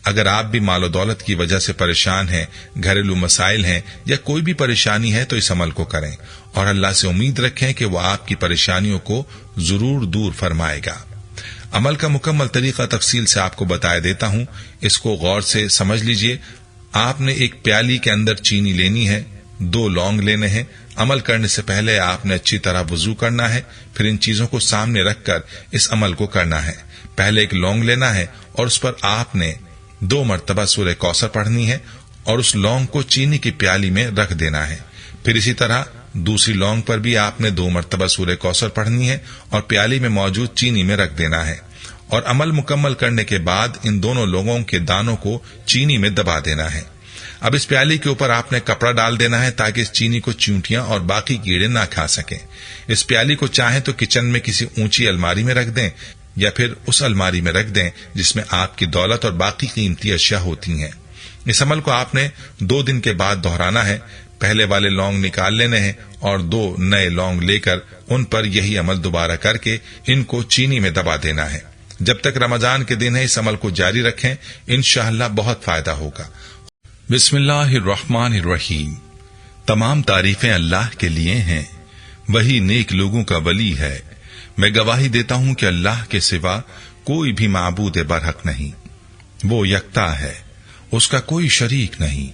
اگر آپ بھی مال و دولت کی وجہ سے پریشان ہیں، گھریلو مسائل ہیں یا کوئی بھی پریشانی ہے تو اس عمل کو کریں اور اللہ سے امید رکھیں کہ وہ آپ کی پریشانیوں کو ضرور دور فرمائے گا۔ عمل کا مکمل طریقہ تفصیل سے آپ کو بتا دیتا ہوں، اس کو غور سے سمجھ لیجئے۔ آپ نے ایک پیالی کے اندر چینی لینی ہے، 2 لونگ لینے ہیں۔ عمل کرنے سے پہلے آپ نے اچھی طرح وضو کرنا ہے، پھر ان چیزوں کو سامنے رکھ کر اس عمل کو کرنا ہے۔ پہلے ایک لونگ لینا ہے اور اس پر آپ نے 2 مرتبہ سورہ کوثر پڑھنی ہے اور اس لونگ کو چینی کی پیالی میں رکھ دینا ہے۔ پھر اسی طرح دوسری لونگ پر بھی آپ نے 2 مرتبہ سورہ کوثر پڑھنی ہے اور پیالی میں موجود چینی میں رکھ دینا ہے، اور عمل مکمل کرنے کے بعد ان دونوں لونگوں کے دانوں کو چینی میں دبا دینا ہے۔ اب اس پیالی کے اوپر آپ نے کپڑا ڈال دینا ہے تاکہ اس چینی کو چیونٹیاں اور باقی کیڑے نہ کھا سکیں۔ اس پیالی کو چاہیں تو کچن میں کسی اونچی الماری میں رکھ دیں یا پھر اس الماری میں رکھ دیں جس میں آپ کی دولت اور باقی قیمتی اشیاء ہوتی ہیں۔ اس عمل کو آپ نے 2 دن کے بعد دہرانا ہے۔ پہلے والے لونگ نکال لینے ہیں اور 2 نئے لونگ لے کر ان پر یہی عمل دوبارہ کر کے ان کو چینی میں دبا دینا ہے۔ جب تک رمضان کے دن ہے اس عمل کو جاری رکھیں، انشاءاللہ بہت فائدہ ہوگا۔ بسم اللہ الرحمن الرحیم۔ تمام تعریفیں اللہ کے لیے ہیں، وہی نیک لوگوں کا ولی ہے۔ میں گواہی دیتا ہوں کہ اللہ کے سوا کوئی بھی معبود برحق نہیں، وہ یکتا ہے، اس کا کوئی شریک نہیں۔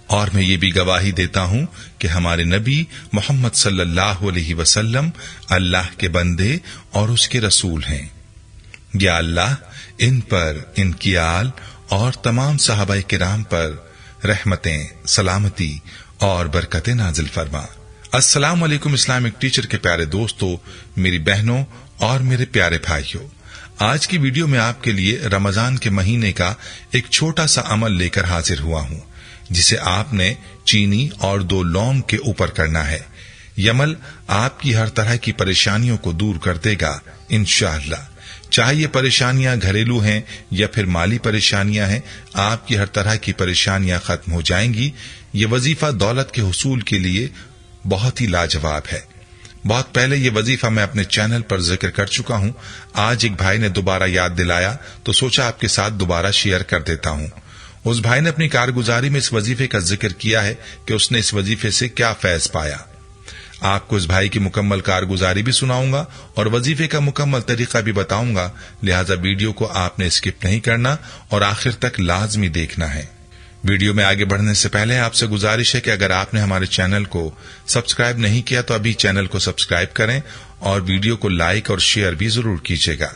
اور میں یہ بھی گواہی دیتا ہوں کہ ہمارے نبی محمد صلی اللہ علیہ وسلم اللہ کے بندے اور اس کے رسول ہیں۔ یا اللہ ان پر، ان کی آل اور تمام صحابہ کرام پر رحمتیں، سلامتی اور برکتیں نازل فرما۔ السلام علیکم اسلامک ٹیچر کے پیارے دوستو، میری بہنوں اور میرے پیارے بھائیوں، آج کی ویڈیو میں آپ کے لیے رمضان کے مہینے کا ایک چھوٹا سا عمل لے کر حاضر ہوا ہوں، جسے آپ نے چینی اور 2 لونگ کے اوپر کرنا ہے۔ یہ عمل آپ کی ہر طرح کی پریشانیوں کو دور کر دے گا انشاءاللہ۔ چاہے یہ پریشانیاں گھریلو ہیں یا پھر مالی پریشانیاں ہیں، آپ کی ہر طرح کی پریشانیاں ختم ہو جائیں گی۔ یہ وظیفہ دولت کے حصول کے لیے بہت ہی لاجواب ہے۔ بہت پہلے یہ وظیفہ میں اپنے چینل پر ذکر کر چکا ہوں، آج ایک بھائی نے دوبارہ یاد دلایا تو سوچا آپ کے ساتھ دوبارہ شیئر کر دیتا ہوں۔ اس بھائی نے اپنی کارگزاری میں اس وظیفے کا ذکر کیا ہے کہ اس نے اس وظیفے سے کیا فیض پایا۔ آپ کو اس بھائی کی مکمل کارگزاری بھی سناؤں گا اور وظیفے کا مکمل طریقہ بھی بتاؤں گا، لہذا ویڈیو کو آپ نے اسکپ نہیں کرنا اور آخر تک لازمی دیکھنا ہے۔ ویڈیو میں آگے بڑھنے سے پہلے آپ سے گزارش ہے کہ اگر آپ نے ہمارے چینل کو سبسکرائب نہیں کیا تو ابھی چینل کو سبسکرائب کریں اور ویڈیو کو لائک اور شیئر بھی ضرور کیجیے گا۔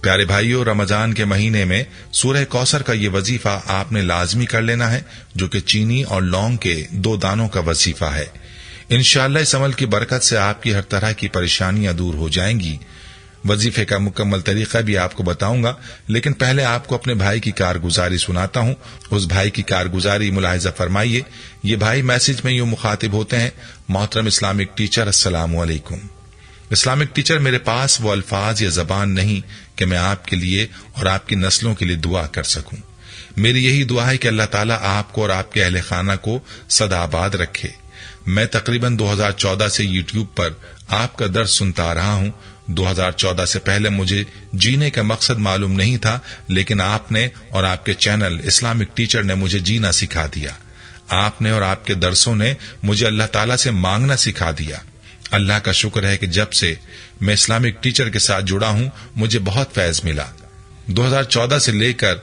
پیارے بھائیوں، رمضان کے مہینے میں سورہ کوثر کا یہ وظیفہ آپ نے لازمی کر لینا ہے، جو کہ چینی اور لونگ کے 2 دانوں کا وظیفہ ہے۔ انشاءاللہ اس عمل کی برکت سے آپ کی ہر طرح کی پریشانیاں دور ہو جائیں گی۔ وظیفے کا مکمل طریقہ بھی آپ کو بتاؤں گا، لیکن پہلے آپ کو اپنے بھائی کی کارگزاری سناتا ہوں۔ اس بھائی کی کارگزاری ملاحظہ فرمائیے۔ یہ بھائی میسج میں یوں مخاطب ہوتے ہیں: محترم اسلامک ٹیچر، السلام علیکم۔ اسلامک ٹیچر، میرے پاس وہ الفاظ یا زبان نہیں کہ میں آپ کے لیے اور آپ کی نسلوں کے لیے دعا کر سکوں۔ میری یہی دعا ہے کہ اللہ تعالیٰ آپ کو اور آپ کے اہل خانہ کو سدا آباد رکھے۔ میں تقریباً 2014 سے یوٹیوب پر آپ کا درس سنتا رہا ہوں۔ 2014 سے پہلے مجھے جینے کا مقصد معلوم نہیں تھا، لیکن آپ نے اور آپ کے چینل اسلامک ٹیچر نے مجھے جینا سکھا دیا۔ آپ نے اور آپ کے درسوں نے مجھے اللہ تعالیٰ سے مانگنا سکھا دیا۔ اللہ کا شکر ہے کہ جب سے میں اسلامک ٹیچر کے ساتھ جڑا ہوں مجھے بہت فیض ملا۔ 2014 سے لے کر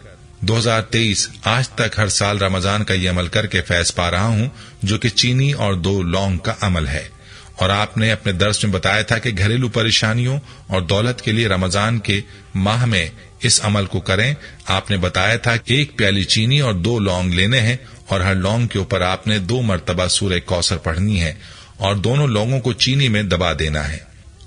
2023 آج تک ہر سال رمضان کا یہ عمل کر کے فیض پا رہا ہوں، جو کہ چینی اور 2 لونگ کا عمل ہے۔ اور آپ نے اپنے درس میں بتایا تھا کہ گھریلو پریشانیوں اور دولت کے لیے رمضان کے ماہ میں اس عمل کو کریں۔ آپ نے بتایا تھا کہ 1 پیالی چینی اور 2 لونگ لینے ہیں اور ہر لونگ کے اوپر آپ نے 2 مرتبہ سورہ کوثر پڑھنی ہے اور دونوں لونگوں کو چینی میں دبا دینا ہے،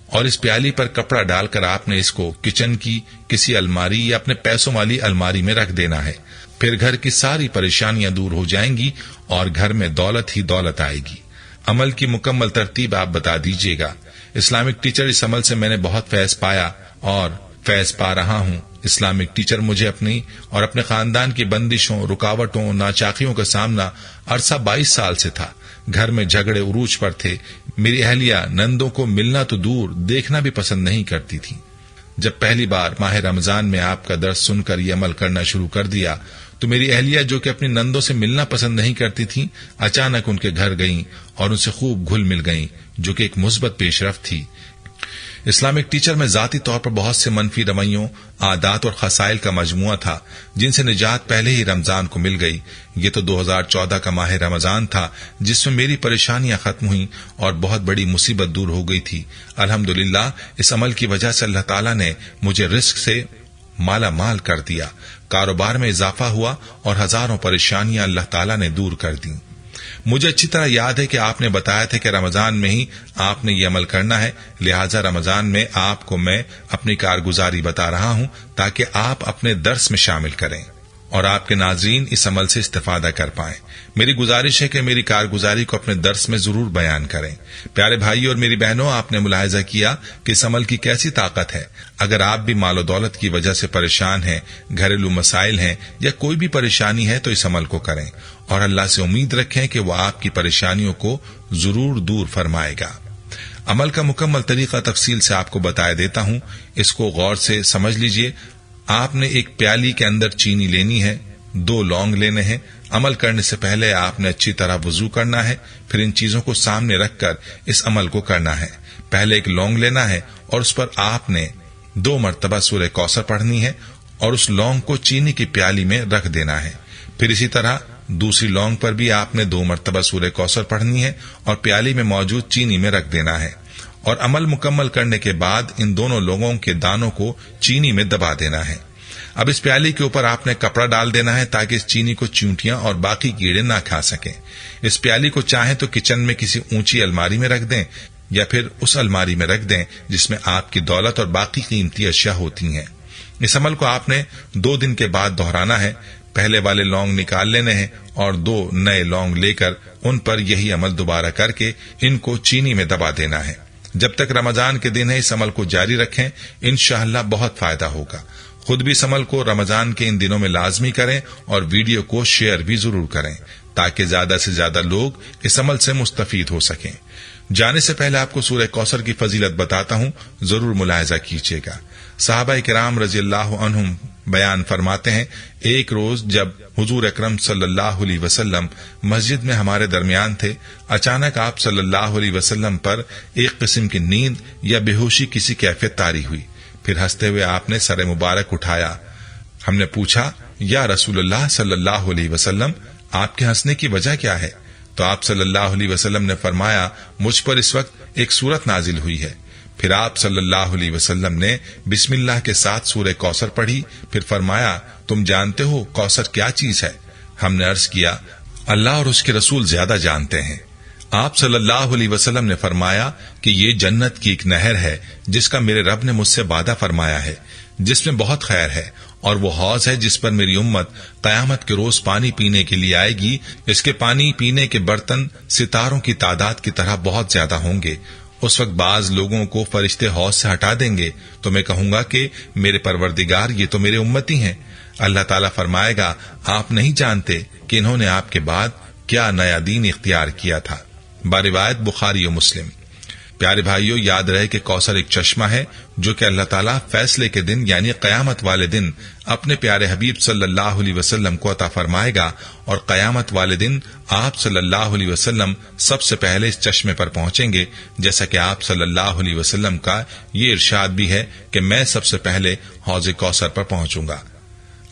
اور اس پیالی پر کپڑا ڈال کر آپ نے اس کو کچن کی کسی الماری یا اپنے پیسوں والی الماری میں رکھ دینا ہے۔ پھر گھر کی ساری پریشانیاں دور ہو جائیں گی اور گھر میں دولت ہی دولت آئے گی۔ عمل کی مکمل ترتیب آپ بتا دیجیے گا۔ اسلامک ٹیچر، اس عمل سے میں نے بہت فیض پایا اور فیض پا رہا ہوں۔ اسلامک ٹیچر، مجھے اپنی اور اپنے خاندان کی بندشوں، رکاوٹوں، ناچاکیوں کا سامنا عرصہ 22 سال سے تھا۔ گھر میں جھگڑے عروج پر تھے۔ میری اہلیہ نندوں کو ملنا تو دور، دیکھنا بھی پسند نہیں کرتی تھی۔ جب پہلی بار ماہ رمضان میں آپ کا درس سن کر یہ عمل کرنا شروع کر دیا تو میری اہلیہ جو کہ اپنی نندوں سے ملنا پسند نہیں کرتی تھیں، اچانک ان کے گھر گئیں اور ان سے خوب گھل مل گئیں، جو کہ ایک مثبت پیش رفت تھی۔ اسلامک ٹیچر میں ذاتی طور پر بہت سے منفی رویوں، عادات اور خسائل کا مجموعہ تھا جن سے نجات پہلے ہی رمضان کو مل گئی۔ یہ تو 2014 کا ماہ رمضان تھا جس میں میری پریشانیاں ختم ہوئیں اور بہت بڑی مصیبت دور ہو گئی تھی۔ الحمدللہ اس عمل کی وجہ سے اللہ تعالیٰ نے مجھے رزق سے مالا مال کر دیا، کاروبار میں اضافہ ہوا اور ہزاروں پریشانیاں اللہ تعالیٰ نے دور کر دیں۔ مجھے اچھی طرح یاد ہے کہ آپ نے بتایا تھا کہ رمضان میں ہی آپ نے یہ عمل کرنا ہے، لہٰذا رمضان میں آپ کو میں اپنی کارگزاری بتا رہا ہوں تاکہ آپ اپنے درس میں شامل کریں اور آپ کے ناظرین اس عمل سے استفادہ کر پائیں۔ میری گزارش ہے کہ میری کارگزاری کو اپنے درس میں ضرور بیان کریں۔ پیارے بھائی اور میری بہنوں، آپ نے ملاحظہ کیا کہ اس عمل کی کیسی طاقت ہے۔ اگر آپ بھی مال و دولت کی وجہ سے پریشان ہیں، گھریلو مسائل ہیں یا کوئی بھی پریشانی ہے تو اس عمل کو کریں اور اللہ سے امید رکھیں کہ وہ آپ کی پریشانیوں کو ضرور دور فرمائے گا۔ عمل کا مکمل طریقہ تفصیل سے آپ کو بتا دیتا ہوں، اس کو غور سے سمجھ لیجئے۔ آپ نے ایک پیالی کے اندر چینی لینی ہے، 2 لونگ لینے ہیں۔ عمل کرنے سے پہلے آپ نے اچھی طرح وضو کرنا ہے، پھر ان چیزوں کو سامنے رکھ کر اس عمل کو کرنا ہے۔ پہلے ایک لونگ لینا ہے اور اس پر آپ نے 2 مرتبہ سورہ کوثر پڑھنی ہے اور اس لونگ کو چینی کی پیالی میں رکھ دینا ہے۔ پھر اسی طرح دوسری لونگ پر بھی آپ نے 2 مرتبہ سورہ کوثر پڑھنی ہے اور پیالی میں موجود چینی میں رکھ دینا ہے، اور عمل مکمل کرنے کے بعد ان دونوں لونگوں کے دانوں کو چینی میں دبا دینا ہے۔ اب اس پیالی کے اوپر آپ نے کپڑا ڈال دینا ہے تاکہ اس چینی کو چیونٹیاں اور باقی کیڑے نہ کھا سکیں۔ اس پیالی کو چاہیں تو کچن میں کسی اونچی الماری میں رکھ دیں یا پھر اس الماری میں رکھ دیں جس میں آپ کی دولت اور باقی قیمتی اشیاء ہوتی ہیں۔ اس عمل کو آپ نے 2 دن کے بعد دہرانا ہے۔ پہلے والے لونگ نکال لینے ہیں اور 2 نئے لونگ لے کر ان پر یہی عمل دوبارہ کر کے ان کو چینی میں دبا دینا ہے۔ جب تک رمضان کے دن ہے اس عمل کو جاری رکھیں، انشاءاللہ بہت فائدہ ہوگا۔ خود بھی اس عمل کو رمضان کے ان دنوں میں لازمی کریں اور ویڈیو کو شیئر بھی ضرور کریں تاکہ زیادہ سے زیادہ لوگ اس عمل سے مستفید ہو سکیں۔ جانے سے پہلے آپ کو سورہ کوثر کی فضیلت بتاتا ہوں، ضرور ملاحظہ کیجیے گا۔ صحابہ کرام رضی اللہ عنہم بیان فرماتے ہیں، ایک روز جب حضور اکرم صلی اللہ علیہ وسلم مسجد میں ہمارے درمیان تھے، اچانک آپ صلی اللہ علیہ وسلم پر ایک قسم کی نیند یا بے ہوشی کسی کیفیت طاری ہوئی۔ پھر ہنستے ہوئے آپ نے سر مبارک اٹھایا۔ ہم نے پوچھا، یا رسول اللہ صلی اللہ علیہ وسلم، آپ کے ہنسنے کی وجہ کیا ہے؟ تو آپ صلی اللہ علیہ وسلم نے فرمایا، مجھ پر اس وقت ایک سورت نازل ہوئی ہے۔ پھر آپ صلی اللہ علیہ وسلم نے بسم اللہ کے ساتھ سورہ کوثر پڑھی، پھر فرمایا، تم جانتے ہو کوثر کیا چیز ہے؟ ہم نے عرض کیا، اللہ اور اس کے رسول زیادہ جانتے ہیں۔ آپ صلی اللہ علیہ وسلم نے فرمایا کہ یہ جنت کی ایک نہر ہے جس کا میرے رب نے مجھ سے وعدہ فرمایا ہے، جس میں بہت خیر ہے، اور وہ حوض ہے جس پر میری امت قیامت کے روز پانی پینے کے لیے آئے گی۔ اس کے پانی پینے کے برتن ستاروں کی تعداد کی طرح بہت زیادہ ہوں گے۔ اس وقت بعض لوگوں کو فرشتے حوض سے ہٹا دیں گے تو میں کہوں گا کہ میرے پروردگار، یہ تو میرے امتی ہیں۔ اللہ تعالیٰ فرمائے گا، آپ نہیں جانتے کہ انہوں نے آپ کے بعد کیا نیا دین اختیار کیا تھا۔ باروایت بخاری و مسلم۔ پیارے بھائیوں، یاد رہے کہ کوثر ایک چشمہ ہے جو کہ اللہ تعالیٰ فیصلے کے دن یعنی قیامت والے دن اپنے پیارے حبیب صلی اللہ علیہ وسلم کو عطا فرمائے گا، اور قیامت والے دن آپ صلی اللہ علیہ وسلم سب سے پہلے اس چشمے پر پہنچیں گے، جیسا کہ آپ صلی اللہ علیہ وسلم کا یہ ارشاد بھی ہے کہ میں سب سے پہلے حوض کوثر پر پہنچوں گا۔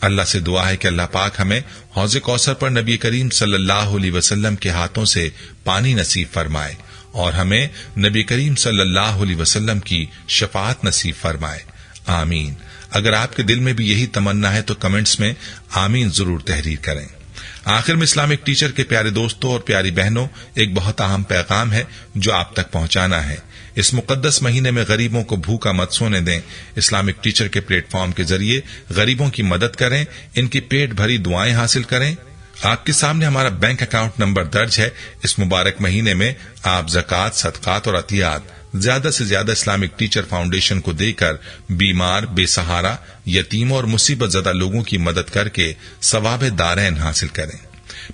اللہ سے دعا ہے کہ اللہ پاک ہمیں حوض کوثر پر نبی کریم صلی اللہ علیہ وسلم کے ہاتھوں سے پانی نصیب فرمائے اور ہمیں نبی کریم صلی اللہ علیہ وسلم کی شفاعت نصیب فرمائے، آمین۔ اگر آپ کے دل میں بھی یہی تمنا ہے تو کمنٹس میں آمین ضرور تحریر کریں۔ آخر میں اسلامک ٹیچر کے پیارے دوستوں اور پیاری بہنوں، ایک بہت اہم پیغام ہے جو آپ تک پہنچانا ہے۔ اس مقدس مہینے میں غریبوں کو بھوکا مت سونے دیں۔ اسلامک ٹیچر کے پلیٹ فارم کے ذریعے غریبوں کی مدد کریں، ان کی پیٹ بھری دعائیں حاصل کریں۔ آپ کے سامنے ہمارا بینک اکاؤنٹ نمبر درج ہے۔ اس مبارک مہینے میں آپ زکوٰۃ، صدقات اور عطیات زیادہ سے زیادہ اسلامک ٹیچر فاؤنڈیشن کو دے کر بیمار، بے سہارا، یتیموں اور مصیبت زدہ لوگوں کی مدد کر کے ثواب دارین حاصل کریں۔